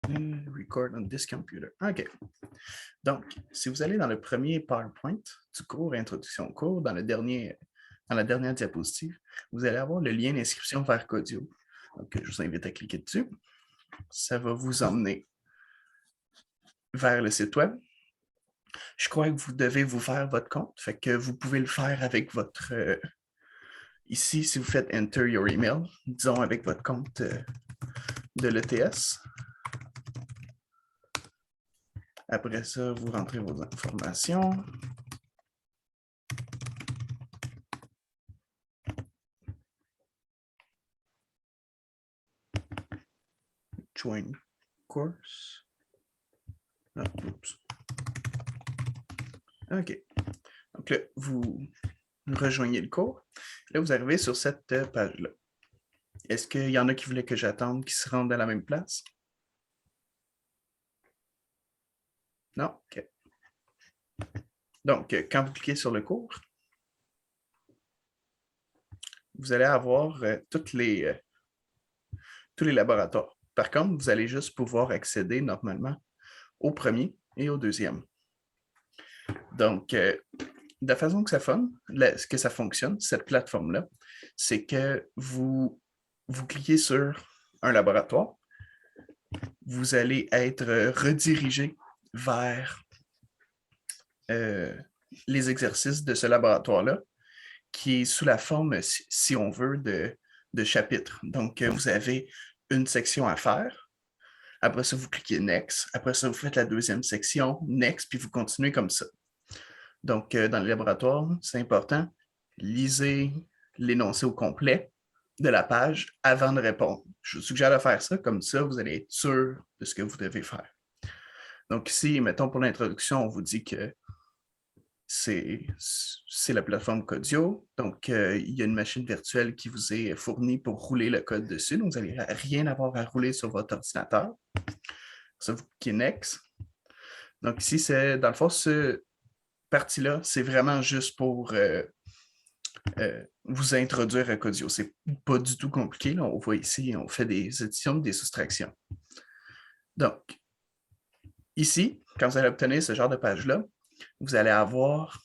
Record on this computer. OK. Donc, si vous allez dans le premier PowerPoint du cours Introduction au cours, dans la dernière diapositive, vous allez avoir le lien d'inscription vers Codio. Donc, je vous invite à cliquer dessus. Ça va vous emmener vers le site web. Je crois que vous devez vous faire votre compte, fait que vous pouvez le faire avec votre... ici, si vous faites Enter your email, disons avec votre compte de l'ETS. Après ça, vous rentrez vos informations. Join course. Ah, oups. OK. Donc là, vous rejoignez le cours. Là, vous arrivez sur cette page-là. Est-ce qu'il y en a qui voulaient que j'attende, qui se rendent à la même place? Non? OK. Donc, quand vous cliquez sur le cours, vous allez avoir tous les laboratoires. Par contre, vous allez juste pouvoir accéder normalement au premier et au deuxième. Donc, de la façon que ça fonctionne, cette plateforme-là, c'est que vous cliquez sur un laboratoire, vous allez être redirigé vers les exercices de ce laboratoire-là, qui est sous la forme, si on veut, de chapitres. Donc, vous avez une section à faire. Après ça, vous cliquez Next. Après ça, vous faites la deuxième section, Next, puis vous continuez comme ça. Donc, dans le laboratoire, c'est important, lisez l'énoncé au complet de la page avant de répondre. Je vous suggère de faire ça, comme ça, vous allez être sûr de ce que vous devez faire. Donc ici, mettons pour l'introduction, on vous dit que c'est la plateforme Codio. Donc, il y a une machine virtuelle qui vous est fournie pour rouler le code dessus. Donc, vous n'allez rien avoir à rouler sur votre ordinateur. Ça, vous cliquez Next. Donc ici, c'est dans le fond, ce partie-là, c'est vraiment juste pour vous introduire à Codio. C'est pas du tout compliqué. Là. On voit ici, on fait des additions, des soustractions. Donc, ici, quand vous allez obtenir ce genre de page-là, vous allez avoir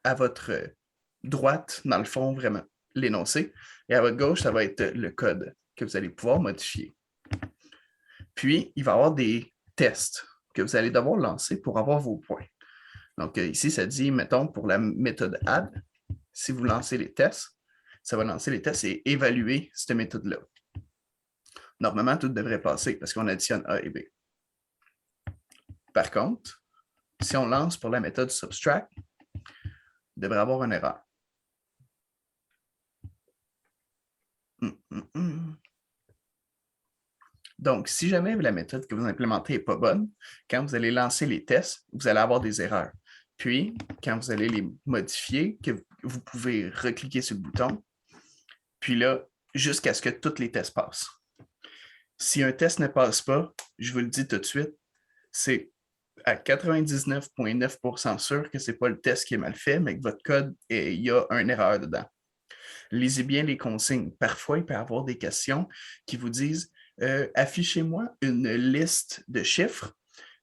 à votre droite, dans le fond, vraiment, l'énoncé. Et à votre gauche, ça va être le code que vous allez pouvoir modifier. Puis, il va y avoir des tests que vous allez devoir lancer pour avoir vos points. Donc, ici, ça dit, mettons, pour la méthode add, si vous lancez les tests, ça va lancer les tests et évaluer cette méthode-là. Normalement, tout devrait passer parce qu'on additionne A et B. Par contre, si on lance pour la méthode subtract, il devrait avoir une erreur. Donc, si jamais la méthode que vous implémentez n'est pas bonne, quand vous allez lancer les tests, vous allez avoir des erreurs. Puis, quand vous allez les modifier, vous pouvez recliquer sur le bouton, puis là, jusqu'à ce que tous les tests passent. Si un test ne passe pas, je vous le dis tout de suite, c'est à 99,9% sûr que ce n'est pas le test qui est mal fait, mais que votre code, il y a une erreur dedans. Lisez bien les consignes. Parfois, il peut y avoir des questions qui vous disent affichez-moi une liste de chiffres,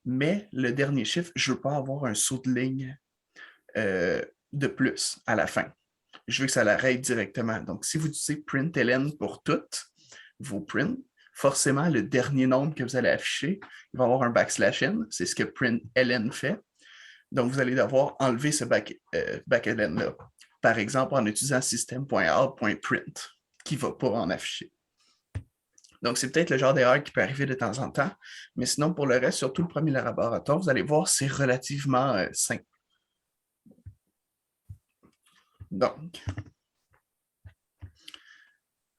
mais le dernier chiffre, je ne veux pas avoir un saut de ligne de plus à la fin. Je veux que ça l'arrête directement. Donc, si vous utilisez println pour toutes vos prints, forcément, le dernier nombre que vous allez afficher, il va y avoir un backslash-n. C'est ce que println fait. Donc, vous allez devoir enlever ce backLN-là. Par exemple, en utilisant system.out.print, qui ne va pas en afficher. Donc, c'est peut-être le genre d'erreur qui peut arriver de temps en temps. Mais sinon, pour le reste, surtout le premier laboratoire, vous allez voir, c'est relativement simple. Donc,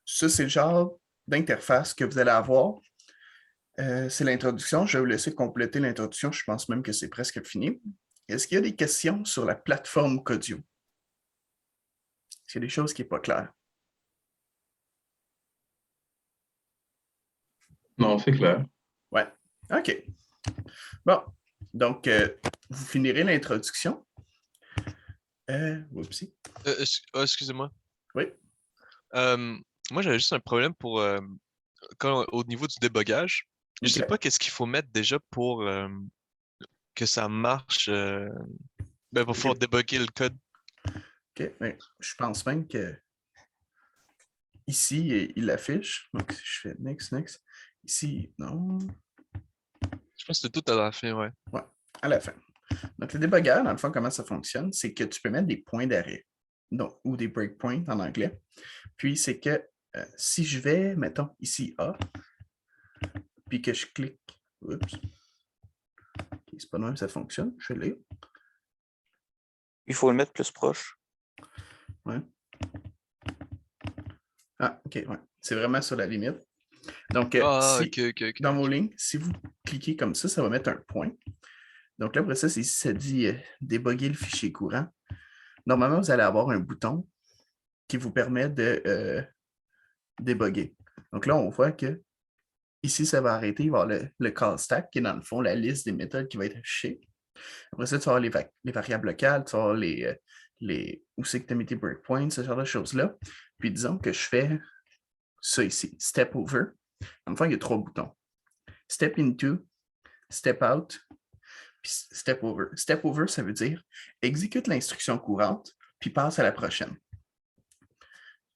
ça, c'est le genre d'interface que vous allez avoir. C'est l'introduction. Je vais vous laisser compléter l'introduction. Je pense même que c'est presque fini. Est-ce qu'il y a des questions sur la plateforme Codio? Est-ce qu'il y a des choses qui ne sont pas claires? Non, c'est clair. Ouais. OK. Bon. Donc, vous finirez l'introduction. Oupsie. Excusez-moi. Oui. Moi, j'avais juste un problème pour au niveau du débogage. Je sais OK. pas qu'est-ce qu'il faut mettre déjà pour que ça marche. Ben, pour pouvoir OK. débugger le code. OK. Mais je pense même que ici, il l'affiche. Donc, si je fais next, next. Ici, non. Je pense que c'est tout à la fin, ouais. Ouais, à la fin. Donc, le débugger, dans le fond, comment ça fonctionne, c'est que tu peux mettre des points d'arrêt, donc, ou des breakpoints en anglais. Puis, c'est que si je vais, mettons, ici A, puis que je clique, oups, okay, c'est pas de même ça fonctionne, je l'ai. Il faut le mettre plus proche. Ouais. Ah, OK, ouais. C'est vraiment sur la limite. Donc, Ah, si, ok. dans vos lignes, si vous cliquez comme ça va mettre un point. Donc là, après ça, si ça dit débugger le fichier courant, normalement, vous allez avoir un bouton qui vous permet de débugger. Donc là, on voit que ici, ça va arrêter, il va y avoir le call stack, qui est dans le fond la liste des méthodes qui va être affichée. Après ça, tu vas avoir les variables locales, tu vas avoir où c'est que tu as mis tes breakpoints, ce genre de choses-là. Puis disons que je fais ça ici, step over. En fait, il y a 3 boutons. Step into, step out, puis step over. Step over, ça veut dire exécute l'instruction courante, puis passe à la prochaine.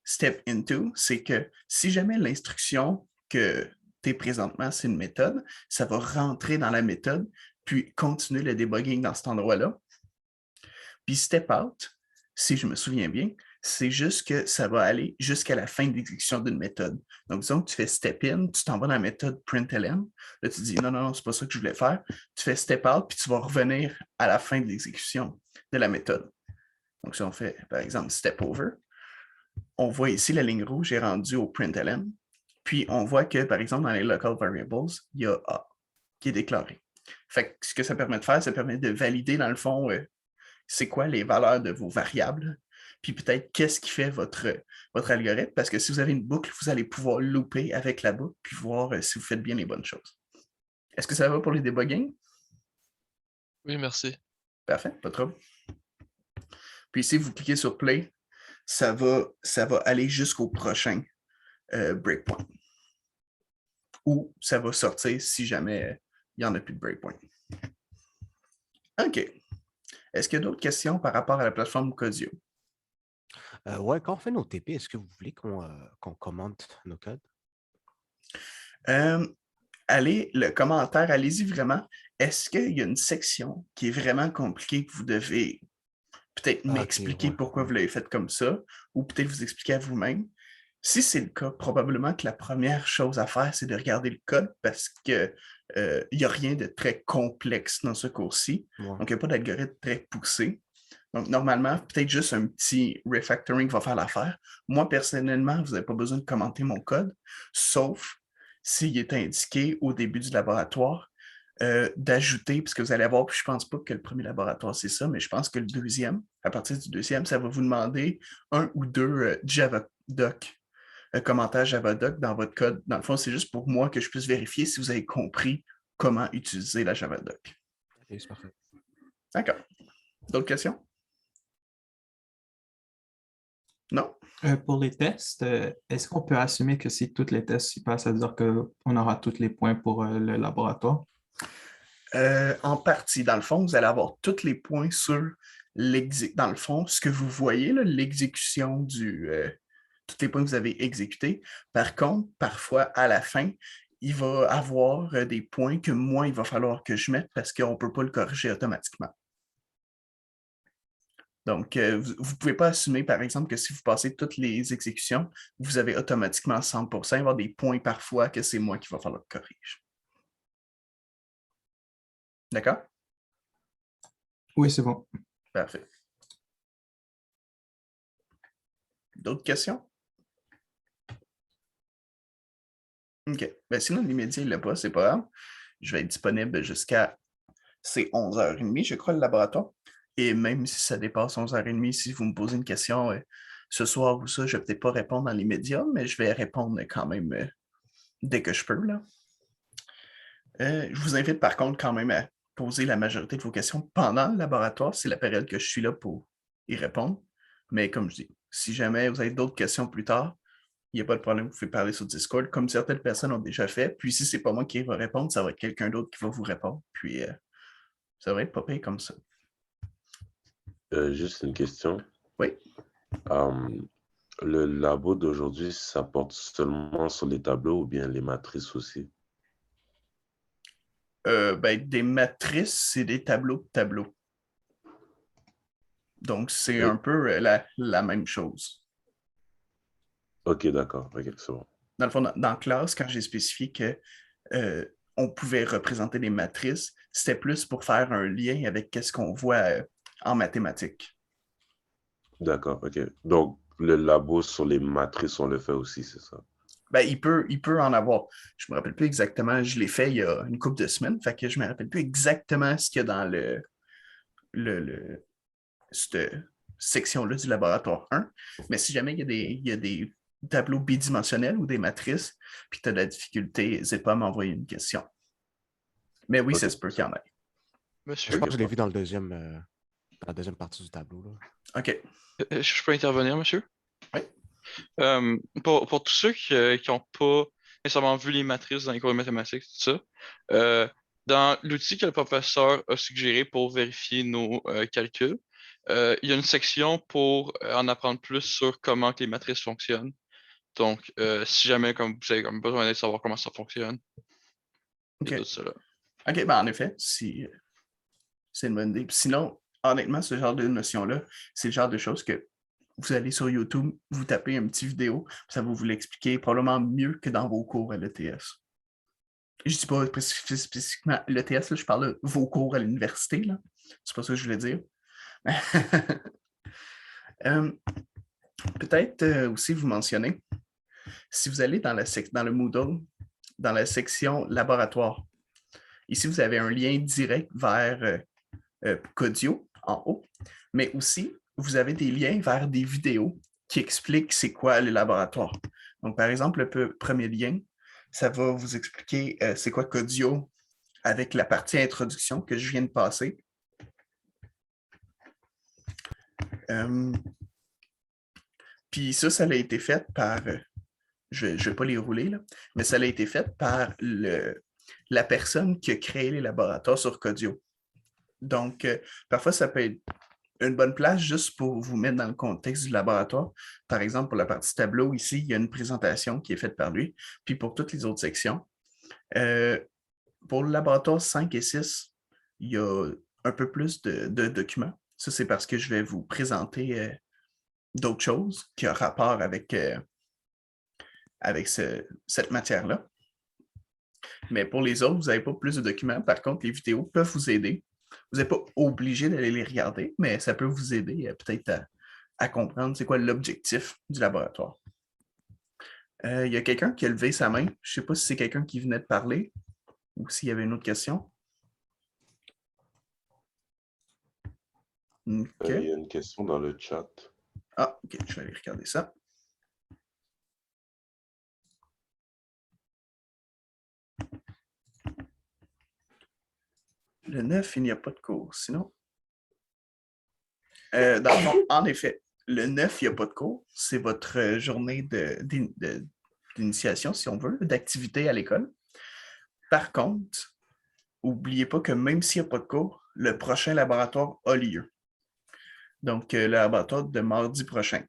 Step into, c'est que si jamais l'instruction que tu es présentement, c'est une méthode, ça va rentrer dans la méthode, puis continuer le debugging dans cet endroit-là. Puis step out, si je me souviens bien, c'est juste que ça va aller jusqu'à la fin de l'exécution d'une méthode. Donc, disons que tu fais step in, tu t'en vas dans la méthode println. Là, tu dis non, c'est pas ça que je voulais faire. Tu fais step out, puis tu vas revenir à la fin de l'exécution de la méthode. Donc, si on fait, par exemple, step over, on voit ici la ligne rouge est rendue au println. Puis, on voit que, par exemple, dans les local variables, il y a A qui est déclaré. Fait que ce que ça permet de faire, ça permet de valider, dans le fond, c'est quoi les valeurs de vos variables, puis peut-être qu'est-ce qui fait votre algorithme, parce que si vous avez une boucle, vous allez pouvoir looper avec la boucle, puis voir si vous faites bien les bonnes choses. Est-ce que ça va pour les debugging? Oui, merci. Parfait, pas de trouble. Puis si vous cliquez sur Play, ça va aller jusqu'au prochain breakpoint. Ou ça va sortir si jamais il n'y en a plus de breakpoint. OK. Est-ce qu'il y a d'autres questions par rapport à la plateforme Codio? Ouais, quand on fait nos TP, est-ce que vous voulez qu'on commente nos codes? Allez, le commentaire, allez-y vraiment. Est-ce qu'il y a une section qui est vraiment compliquée que vous devez peut-être m'expliquer pourquoi vous l'avez fait comme ça, ou peut-être vous expliquer à vous-même? Si c'est le cas, probablement que la première chose à faire, c'est de regarder le code parce que il n'y a rien de très complexe dans ce cours-ci. Ouais. Donc, il n'y a pas d'algorithme très poussé. Donc, normalement, peut-être juste un petit refactoring va faire l'affaire. Moi, personnellement, vous n'avez pas besoin de commenter mon code, sauf s'il est indiqué au début du laboratoire d'ajouter, parce que vous allez voir, puis je pense pas que le premier laboratoire, c'est ça, mais je pense que le deuxième, à partir du deuxième, ça va vous demander un ou deux JavaDoc, commentaires JavaDoc dans votre code. Dans le fond, c'est juste pour moi que je puisse vérifier si vous avez compris comment utiliser la JavaDoc. Ok, c'est parfait. D'accord. D'autres questions? Non? Pour les tests, est-ce qu'on peut assumer que si tous les tests y passent, ça veut dire qu'on aura tous les points pour le laboratoire? En partie, dans le fond, vous allez avoir tous les points sur dans le fond, ce que vous voyez, l'exécution tous les points que vous avez exécutés. Par contre, parfois, à la fin, il va avoir des points que moi, il va falloir que je mette parce qu'on ne peut pas le corriger automatiquement. Donc, vous ne pouvez pas assumer, par exemple, que si vous passez toutes les exécutions, vous avez automatiquement 100%. Il va y avoir des points parfois que c'est moi qui va falloir le corriger. D'accord? Oui, c'est bon. Parfait. D'autres questions? OK. Ben, sinon, l'immédiat, il ne l'a pas, c'est pas grave. Je vais être disponible jusqu'à 11h30, je crois, le laboratoire. Et même si ça dépasse 11h30, si vous me posez une question ce soir ou ça, je ne vais peut-être pas répondre dans l'immédiat, mais je vais répondre quand même dès que je peux. Là. Je vous invite par contre quand même à poser la majorité de vos questions pendant le laboratoire. C'est la période que je suis là pour y répondre. Mais comme je dis, si jamais vous avez d'autres questions plus tard, il n'y a pas de problème, vous pouvez parler sur Discord, comme certaines personnes ont déjà fait. Puis si c'est pas moi qui va répondre, ça va être quelqu'un d'autre qui va vous répondre. Puis ça va être pas pire comme ça. Juste une question. Oui. Le labo d'aujourd'hui, ça porte seulement sur les tableaux ou bien les matrices aussi? Des matrices, c'est des tableaux de tableaux. Donc, c'est un peu la même chose. Ok, d'accord. Ok, c'est bon. Dans le fond, dans classe, quand j'ai spécifié que on pouvait représenter des matrices, c'était plus pour faire un lien avec ce qu'on voit en mathématiques. D'accord, ok. Donc, le labo sur les matrices, on le fait aussi, c'est ça? Il peut en avoir. Je ne me rappelle plus exactement. Je l'ai fait il y a une couple de semaines, fait que je ne me rappelle plus exactement ce qu'il y a dans cette section-là du laboratoire 1. Mais si jamais il y a des tableaux bidimensionnels ou des matrices, puis tu as de la difficulté, n'hésite pas à m'envoyer une question. Mais oui, Ok. ça se peut qu'il y en ait. Je Monsieur, pense que je l'ai vu dans dans la deuxième partie du tableau. Là. OK. je peux intervenir, monsieur? Oui. Pour tous ceux qui n'ont pas nécessairement vu les matrices dans les cours de mathématiques, tout ça, dans l'outil que le professeur a suggéré pour vérifier nos calculs, il y a une section pour en apprendre plus sur comment que les matrices fonctionnent. Donc, si jamais comme vous avez comme besoin de savoir comment ça fonctionne, il y a OK. tout ça là. OK, en effet, si c'est une bonne idée. Puis sinon, honnêtement, ce genre de notion-là, c'est le genre de choses que vous allez sur YouTube, vous tapez un petit vidéo, ça va vous l'expliquer probablement mieux que dans vos cours à l'ETS. Je ne dis pas spécifiquement l'ETS, je parle de vos cours à l'université. Là. C'est pas ça que je voulais dire. Peut-être aussi vous mentionner, si vous allez dans le Moodle, dans la section laboratoire, ici vous avez un lien direct vers Codio en haut, mais aussi vous avez des liens vers des vidéos qui expliquent c'est quoi le laboratoire. Donc, par exemple, le premier lien, ça va vous expliquer c'est quoi Codio avec la partie introduction que je viens de passer. Puis ça a été fait par, je ne vais pas les rouler, là, mais ça a été fait par la personne qui a créé les laboratoires sur Codio. Donc, parfois, ça peut être une bonne place juste pour vous mettre dans le contexte du laboratoire. Par exemple, pour la partie tableau, ici, il y a une présentation qui est faite par lui. Puis pour toutes les autres sections, pour le laboratoire 5 et 6, il y a un peu plus de documents. Ça, c'est parce que je vais vous présenter d'autres choses qui ont rapport avec cette matière-là. Mais pour les autres, vous n'avez pas plus de documents. Par contre, les vidéos peuvent vous aider. Vous n'êtes pas obligé d'aller les regarder, mais ça peut vous aider peut-être à comprendre c'est quoi l'objectif du laboratoire. Il y a quelqu'un qui a levé sa main. Je ne sais pas si c'est quelqu'un qui venait de parler ou s'il y avait une autre question. OK. Il y a une question dans le chat. Ah, OK, je vais aller regarder ça. Le 9, il n'y a pas de cours. Sinon, dans le fond, en effet, le 9, il n'y a pas de cours. C'est votre journée d'initiation, si on veut, d'activité à l'école. Par contre, n'oubliez pas que même s'il n'y a pas de cours, le prochain laboratoire a lieu. Donc, le laboratoire de mardi prochain.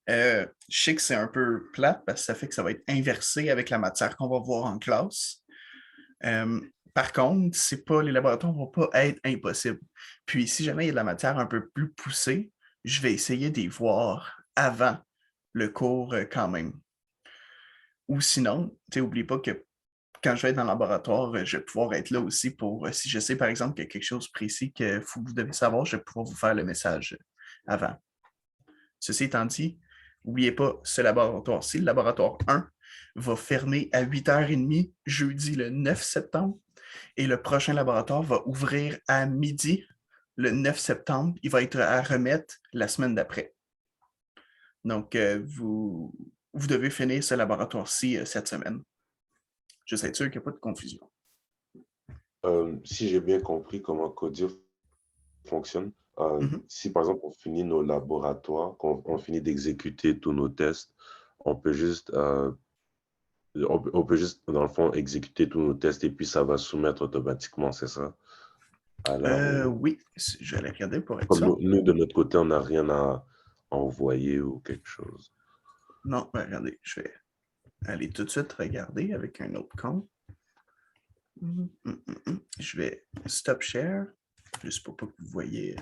Je sais que c'est un peu plate parce que ça fait que ça va être inversé avec la matière qu'on va voir en classe. Par contre, les laboratoires ne vont pas être impossibles. Puis, si jamais il y a de la matière un peu plus poussée, je vais essayer d'y voir avant le cours quand même. Ou sinon, n'oublie pas que quand je vais être dans le laboratoire, je vais pouvoir être là aussi pour, si je sais par exemple qu'il y a quelque chose de précis que vous devez savoir, je vais pouvoir vous faire le message avant. Ceci étant dit, n'oubliez pas ce laboratoire-ci, le laboratoire 1, va fermer à 8h30 jeudi le 9 septembre et le prochain laboratoire va ouvrir à midi le 9 septembre. Il va être à remettre la semaine d'après. Donc, vous devez finir ce laboratoire-ci cette semaine. Je suis sûr qu'il n'y a pas de confusion. Si j'ai bien compris comment Codio fonctionne, Mhm. si par exemple on finit nos laboratoires, qu'on finit d'exécuter tous nos tests, on peut juste, on peut juste, dans le fond, exécuter tous nos tests et puis ça va soumettre automatiquement, c'est ça? Oui, je vais aller regarder pour être Comme sûr. nous, de notre côté, on n'a rien à envoyer ou quelque chose. Non, regardez, je vais aller tout de suite regarder avec un autre compte. Je vais stop share, juste pour pas que vous voyez.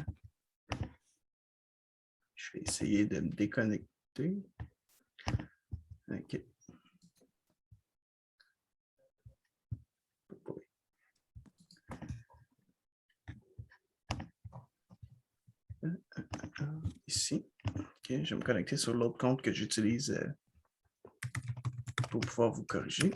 Je vais essayer de me déconnecter. OK. Ici. OK, je vais me connecter sur l'autre compte que j'utilise pour pouvoir vous corriger.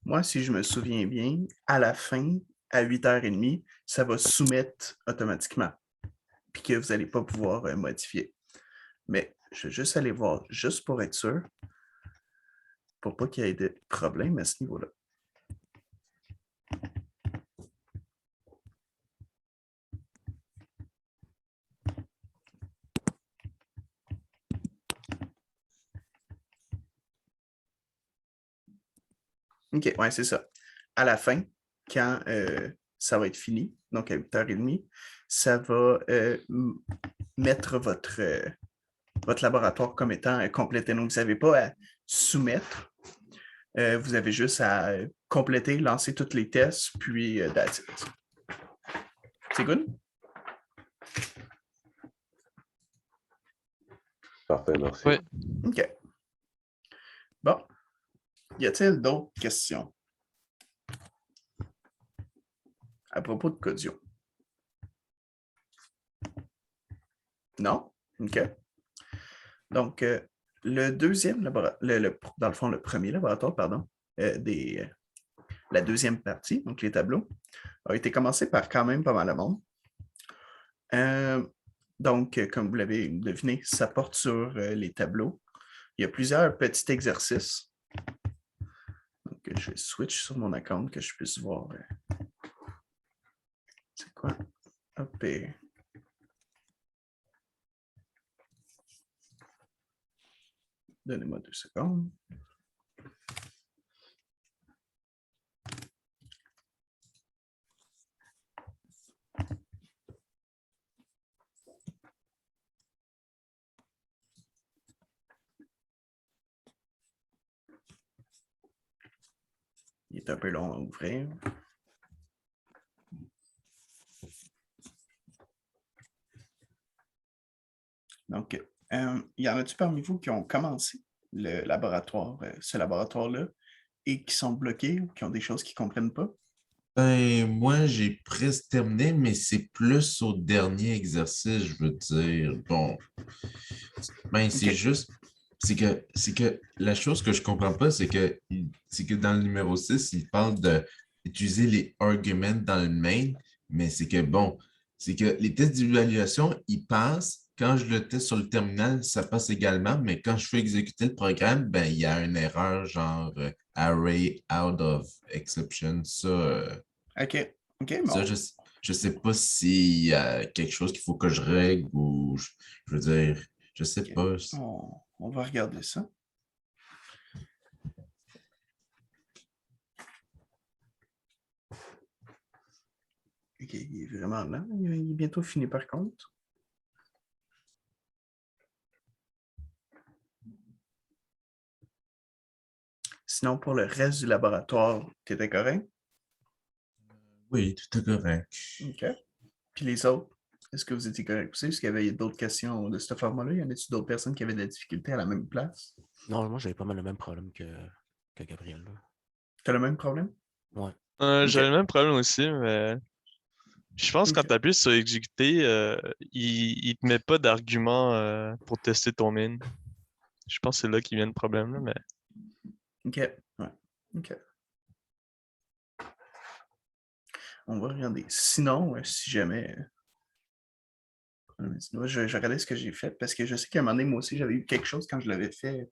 Moi, si je me souviens bien, à la fin, à 8h30, ça va soumettre automatiquement, puis que vous n'allez pas pouvoir modifier. Mais je vais juste aller voir, juste pour être sûr, pour pas qu'il y ait de problème à ce niveau-là. OK, ouais, c'est ça. À la fin, quand ça va être fini, donc à 8h30, ça va mettre votre laboratoire comme étant complété. Donc, vous n'avez pas à soumettre. Vous avez juste à compléter, lancer tous les tests, puis that's it. C'est good? Parfait, merci. Oui. OK. Bon. Y a-t-il d'autres questions à propos de Codio? Non? OK. Donc, le deuxième laboratoire, dans le fond, le premier laboratoire, pardon, la deuxième partie, donc les tableaux, a été commencé par quand même pas mal de monde. Donc, comme vous l'avez deviné, ça porte sur les tableaux. Il y a plusieurs petits exercices. Donc, je vais switch sur mon account que je puisse voir. C'est quoi? Hop, et... Donnez-moi 2 secondes. Il est un peu long à ouvrir. Donc, y en a-tu parmi vous qui ont commencé le laboratoire, ce laboratoire-là, et qui sont bloqués ou qui ont des choses qu'ils ne comprennent pas? Ben, moi, j'ai presque terminé, mais c'est plus au dernier exercice, je veux dire. Bon, ben, c'est OK. juste, c'est que la chose que je comprends pas, c'est que dans le numéro 6 il parle d'utiliser les arguments dans le main, mais c'est que, bon, c'est que les tests d'évaluation, ils passent. Quand je le teste sur le terminal, ça passe également, mais quand je fais exécuter le programme, ben, il y a une erreur genre array out of exception. OK. OK, Ça, bon. je sais pas s'il y a quelque chose qu'il faut que je règle ou je veux dire, je sais OK. pas. On va regarder ça. OK, il est vraiment lent. Il est bientôt fini par contre. Sinon, pour le reste du laboratoire, tu étais correct? Oui, tout est correct. OK. Puis les autres, est-ce que vous étiez correct aussi? Est-ce qu'il y avait d'autres questions de ce format-là? Y en a-t-il d'autres personnes qui avaient de la difficulté à la même place? Non, moi, j'avais pas mal le même problème que Gabriel. Tu as le même problème? Ouais. J'avais OK. le même problème aussi, mais je pense que quand OK. tu appuies sur exécuter, il te met pas d'argument pour tester ton mine. Je pense que c'est là qu'il vient le problème, là, mais. OK. Ouais. OK. On va regarder. Sinon, si jamais. Sinon, je vais regarder ce que j'ai fait parce que je sais qu'à un moment donné, moi aussi, j'avais eu quelque chose quand je l'avais fait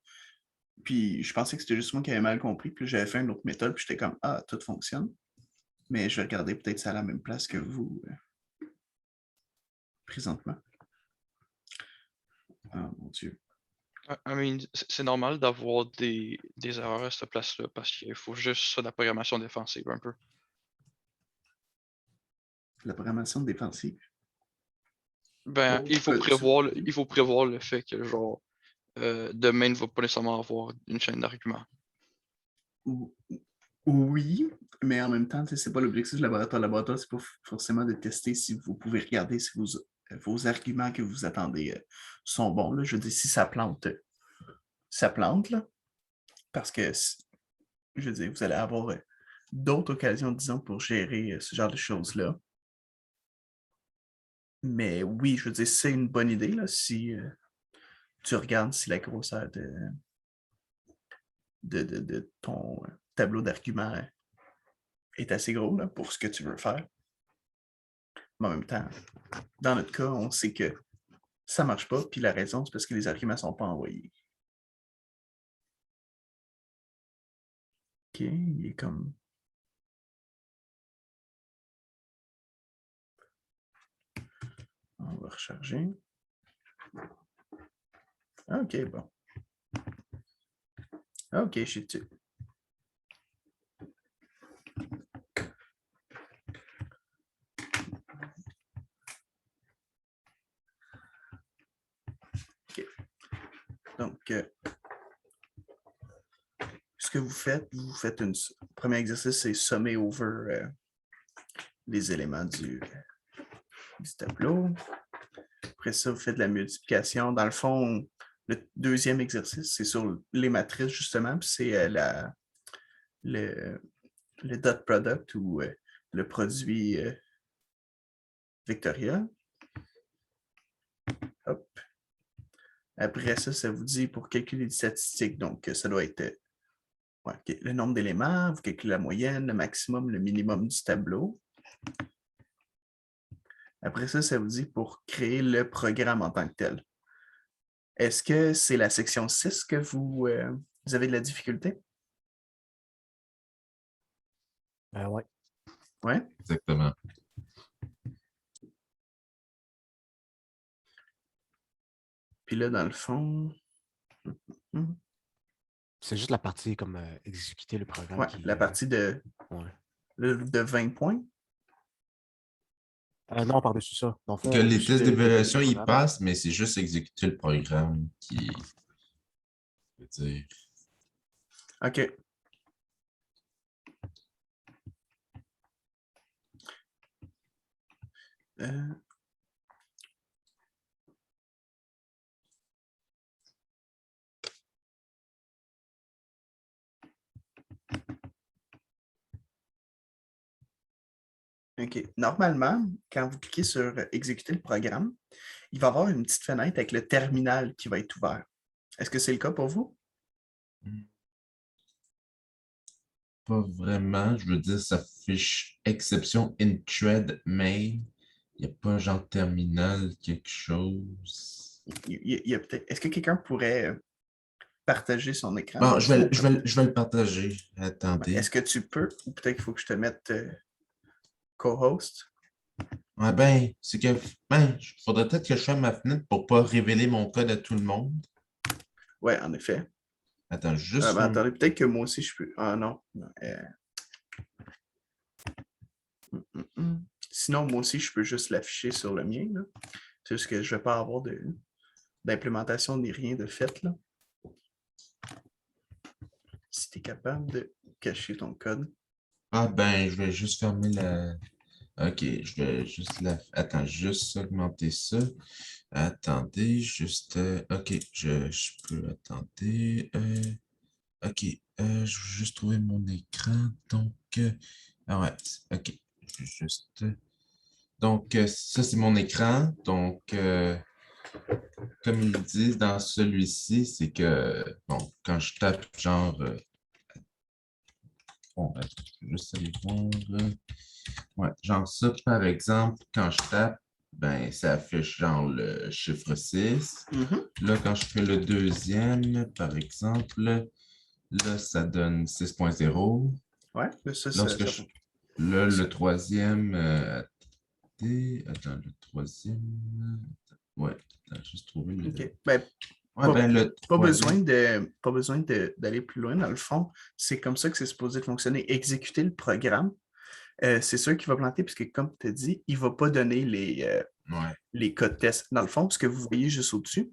Puis je pensais que c'était juste moi qui avais mal compris. Puis j'avais fait une autre méthode, puis j'étais comme, ah, tout fonctionne. Mais je vais regarder peut-être ça à la même place que vous présentement. Ah, mon Dieu. I mean, c'est normal d'avoir des erreurs à cette place-là parce qu'il faut juste ça de la programmation défensive un peu. La programmation défensive. Ben, Oh, il faut tu- prévoir le fait que genre demain ne va pas nécessairement avoir une chaîne d'arguments. ou- Oui, mais en même temps, tu sais, c'est pas l'objectif du laboratoire. Le laboratoire, c'est pas forcément de tester si vous pouvez regarder si vos arguments que vous attendez sont bons. Là. Je veux dire, si ça plante, là, parce que, je veux dire, vous allez avoir d'autres occasions, disons, pour gérer ce genre de choses-là. Mais oui, je veux dire, c'est une bonne idée, là, si tu regardes si la grosseur de ton tableau d'arguments est assez gros là, pour ce que tu veux faire. Mais en même temps, dans notre cas, on sait que ça ne marche pas, puis la raison, c'est parce que les arguments ne sont pas envoyés. OK, il est comme... On va recharger. OK, bon. OK, je suis dessus. OK. Donc, ce que vous faites un premier exercice, c'est sommer over les éléments du tableau. Après ça, vous faites de la multiplication. Dans le fond, le deuxième exercice, c'est sur les matrices, justement, puis c'est le dot product ou le produit vectoriel. Hop. Après ça, ça vous dit pour calculer les statistiques. Donc, ça doit être le nombre d'éléments, vous calculez la moyenne, le maximum, le minimum du tableau. Après ça, ça vous dit pour créer le programme en tant que tel. Est-ce que c'est la section 6 que vous avez de la difficulté? Ouais. Oui. Exactement. Puis là, dans le fond... C'est juste la partie comme exécuter le programme. Ouais, la partie de 20 points. Non, par-dessus ça. Dans le fond, Que les juste tests d'évaluation, exécuter le ils programme. passent, mais c'est juste exécuter le programme qui. Je veux dire. OK. OK. Normalement, quand vous cliquez sur exécuter le programme, il va y avoir une petite fenêtre avec le terminal qui va être ouvert. Est-ce que c'est le cas pour vous? Pas vraiment. Je veux dire, ça fiche exception in thread main. Il n'y a pas genre terminal quelque chose. Il y a peut-être. Est-ce que quelqu'un pourrait partager son écran? Bon, je vais le partager. Attendez. Est-ce que tu peux? Ou peut-être qu'il faut que je te mette co-host? Ah ben, c'est que. Ben, il faudrait peut-être que je ferme ma fenêtre pour ne pas révéler mon code à tout le monde. Oui, en effet. Attends, juste. Attendez, peut-être que moi aussi je peux. Ah non. Sinon, moi aussi, je peux juste l'afficher sur le mien. Là. C'est juste que je ne vais pas avoir d'implémentation ni rien de fait. Là. Si tu es capable de cacher ton code. Ah ben, je vais juste fermer la. OK, je vais juste la. Attends, juste augmenter ça. Attendez, juste. OK, je peux. Attendez. OK, je vais juste trouver mon écran. Donc. Ah ouais, OK. Je vais juste. Donc, ça, c'est mon écran. Donc, comme ils disent dans celui-ci, c'est que, bon, quand je tape genre. Bon, je vais juste aller voir. Ouais, genre ça, par exemple, quand je tape ben, ça affiche genre le chiffre 6. Mhm. Là, quand je fais le deuxième, par exemple, là, ça donne 6.0. Ouais, là, ça, Lorsque je... Là, ça- le troisième... Attends, le troisième... Ouais, attends, juste trouver le... OK. Ben, Ouais, ben, le pas troisième... besoin d'aller plus loin. Dans le fond, c'est comme ça que c'est supposé fonctionner. Exécuter le programme, c'est sûr qu'il va planter, puisque comme tu as dit, il ne va pas donner Ouais. les codes test. Dans le fond, ce que vous voyez juste au-dessus,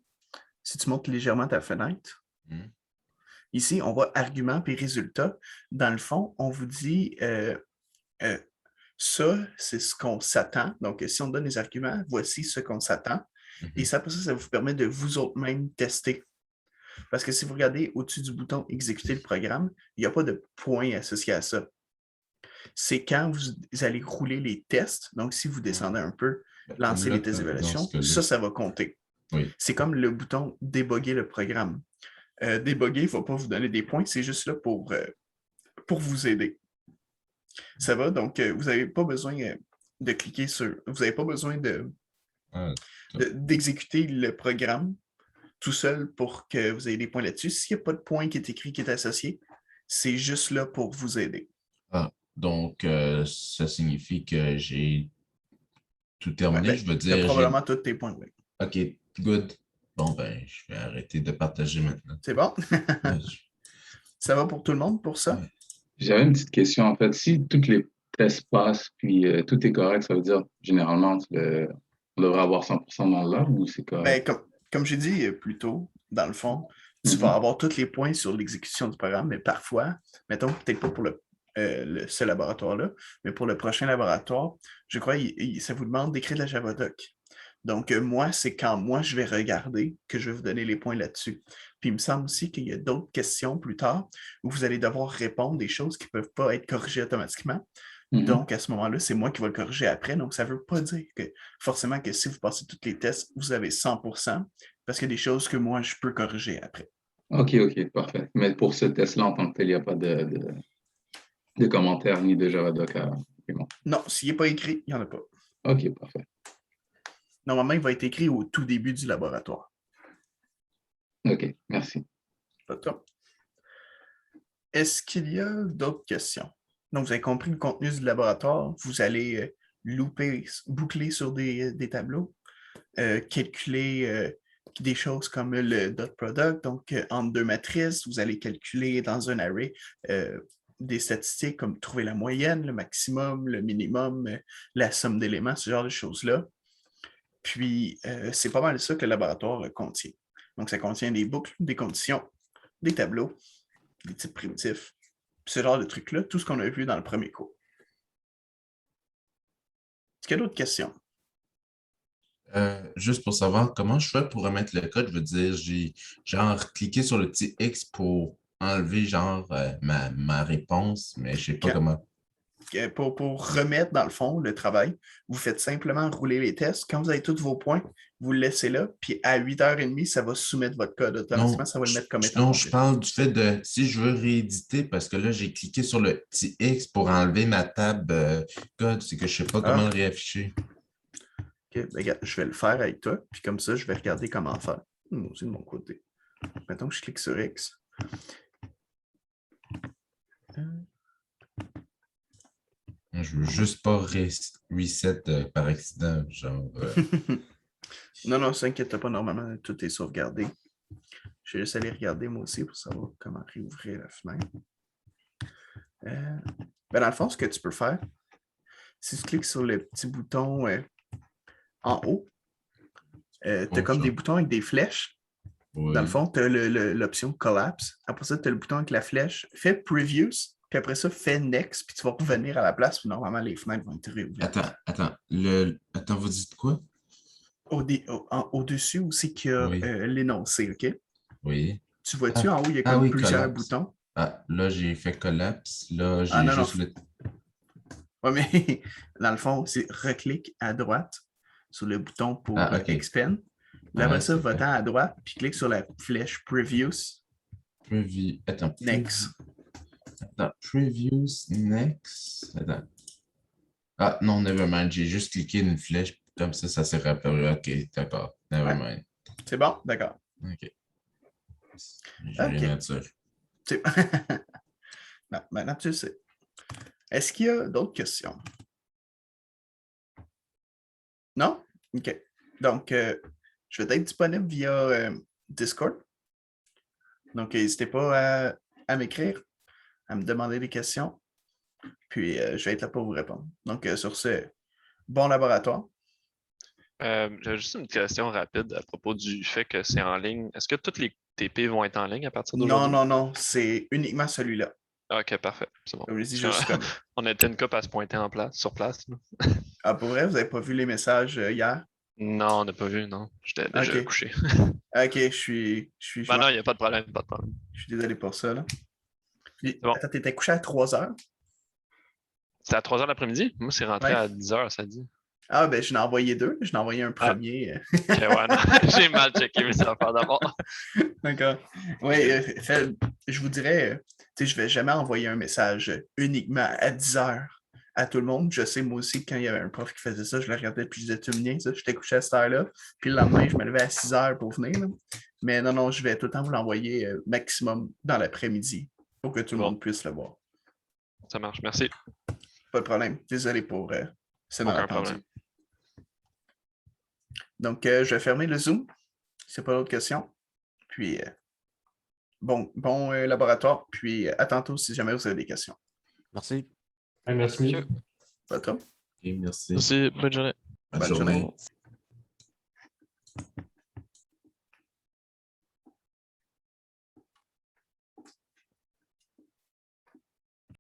si tu montes légèrement ta fenêtre, Mhm. ici, on voit argument puis résultat. Dans le fond, on vous dit euh, ça, c'est ce qu'on s'attend. Donc, si on donne les arguments, voici ce qu'on s'attend. Et Mhm. ça, pour ça, ça vous permet de vous autres-même tester. Parce que si vous regardez au-dessus du bouton exécuter le programme, il n'y a pas de point associé à ça. C'est quand vous allez rouler les tests. Donc, si vous descendez un peu, Ben, lancer comme là, les tests dans d'évaluation, ce cas-là. ça va compter. Oui. C'est comme le bouton déboguer le programme. Déboguer ne va pas vous donner des points, c'est juste là pour vous aider. Ça va? Donc, vous n'avez pas besoin de cliquer sur. Vous n'avez pas besoin Ah, d'exécuter le programme tout seul pour que vous ayez des points là-dessus. S'il n'y a pas de point qui est écrit, qui est associé, c'est juste là pour vous aider. donc, ça signifie que j'ai tout Ouais, terminé. ben, Je veux tu as dire, probablement tous tes points. Oui. OK, good. Bon, ben, je vais arrêter de partager maintenant. C'est bon? Ouais, Ça va pour tout le monde pour ça? Ouais. J'avais une petite question, en fait. Si tous les tests passent, puis tout est correct, ça veut dire, généralement, on devrait avoir 100% dans le lab ou c'est Ben, correct? comme j'ai dit plus tôt, dans le fond, tu Mhm. vas avoir tous les points sur l'exécution du programme, mais parfois, mettons, peut-être pas pour ce laboratoire-là, mais pour le prochain laboratoire, je crois que ça vous demande d'écrire de la Javadoc. Donc, moi, c'est quand moi, je vais regarder que je vais vous donner les points là-dessus. Puis, il me semble aussi qu'il y a d'autres questions plus tard où vous allez devoir répondre des choses qui ne peuvent pas être corrigées automatiquement. Mhm. Donc, à ce moment-là, c'est moi qui vais le corriger après. Donc, ça ne veut pas dire que forcément que si vous passez tous les tests, vous avez 100%, parce qu'il y a des choses que moi, je peux corriger après. OK, parfait. Mais pour ce test-là, en tant que tel, il n'y a pas de commentaires ni de Javadoc à implémenter. Non, s'il n'est pas écrit, il n'y en a pas. OK, parfait. Normalement, il va être écrit au tout début du laboratoire. OK, merci. Pas de problème. Est-ce qu'il y a d'autres questions? Donc, vous avez compris le contenu du laboratoire. Vous allez boucler sur des tableaux, calculer des choses comme le dot product. Donc, entre deux matrices, vous allez calculer dans un array des statistiques comme trouver la moyenne, le maximum, le minimum, la somme d'éléments, ce genre de choses-là. Puis, c'est pas mal ça que le laboratoire contient. Donc, ça contient des boucles, des conditions, des tableaux, des types primitifs, ce genre de trucs-là, tout ce qu'on a vu dans le premier cours. Est-ce qu'il y a d'autres questions? Juste pour savoir comment je fais pour remettre le code, je veux dire, j'ai genre cliqué sur le petit X pour enlever genre ma réponse, mais je sais pas comment. Pour remettre dans le fond le travail, vous faites simplement rouler les tests. Quand vous avez tous vos points, vous le laissez là, puis à 8h30, ça va soumettre votre code automatiquement, ça va le mettre comme étant Non, complet. je parle du fait de si je veux rééditer, parce que là, j'ai cliqué sur le petit X pour enlever ma table code, c'est que je sais pas comment le réafficher. OK, ben, regarde, je vais le faire avec toi, puis comme ça, je vais regarder comment faire. Moi aussi de mon côté. Mettons que je clique sur X. Je veux juste pas reset par accident, genre. Non, s'inquiète pas, normalement, tout est sauvegardé. Je vais juste aller regarder moi aussi pour savoir comment réouvrir la fenêtre. Ben, dans le fond, ce que tu peux faire, si tu cliques sur le petit bouton en haut, tu as comme des boutons avec des flèches. Oui. Dans le fond, tu as l'option Collapse. Après ça, tu as le bouton avec la flèche. Fais Previews, puis après ça, fais Next, puis tu vas revenir à la place, puis normalement, les fenêtres vont être réouvertes. Attends, vous dites quoi? Au-dessus aussi qu'il y a l'énoncé, OK? Oui. Tu vois-tu en haut, il y a comme plusieurs collapse. boutons. Ah, là, j'ai fait collapse. Là, j'ai juste le... Oui, mais dans le fond, c'est reclique à droite sur le bouton pour Expand. Là, après ça, va-t'en à droite, puis clique sur la flèche Previews. Attends. Next. Previews, next. Attends. Ah, non, nevermind. J'ai juste cliqué une flèche. comme ça s'est rappelé. OK, d'accord. Nevermind. C'est bon? D'accord. OK. J'ai rien à dire. C'est- Non, maintenant, tu le sais. Est-ce qu'il y a d'autres questions? Non? OK. Donc, je vais être disponible via Discord. Donc, n'hésitez pas à m'écrire, à me demander des questions. Puis, je vais être là pour vous répondre. Donc, sur ce, bon laboratoire. J'avais juste une question rapide à propos du fait que c'est en ligne. Est-ce que toutes les TP vont être en ligne à partir Non, d'aujourd'hui? non, non. C'est uniquement celui-là. Ok, parfait. C'est bon. Comme je dis, juste comme... On était une couple à se pointer sur place. Là. Ah, pour vrai, vous n'avez pas vu les messages hier? Non, on n'a pas vu, non. J'étais déjà Ok. couché. OK, je suis Ben non, il n'y a pas de problème, pas de problème. Je suis désolé pour ça. Là. Puis, bon. Attends, t'étais couché à 3 heures? C'était à 3h l'après-midi? Moi, c'est rentré à 10h, ça dit. Ah, ben, je n'ai envoyé 2. Je n'ai envoyé un premier. Ok, ouais, non. J'ai mal checké mes affaires d'abord. D'accord. Oui, je vous dirais, tu sais, je ne vais jamais envoyer un message uniquement à 10 heures à tout le monde. Je sais, moi aussi, quand il y avait un prof qui faisait ça, je le regardais puis je disais, tu me niaises, ça, j'étais couché à cette heure-là. Puis le lendemain, je me levais à 6 heures pour venir. Là. Mais non, je vais tout le temps vous l'envoyer maximum dans l'après-midi pour que tout le monde puisse le voir. Ça marche, merci. Pas de problème. Désolé pour ce malentendu. Donc, je vais fermer le Zoom. Si pas d'autres questions. Puis, bon laboratoire. Puis, à tantôt si jamais vous avez des questions. Merci. Merci. Pas trop. OK, merci. Merci, bonne journée. Bonne journée.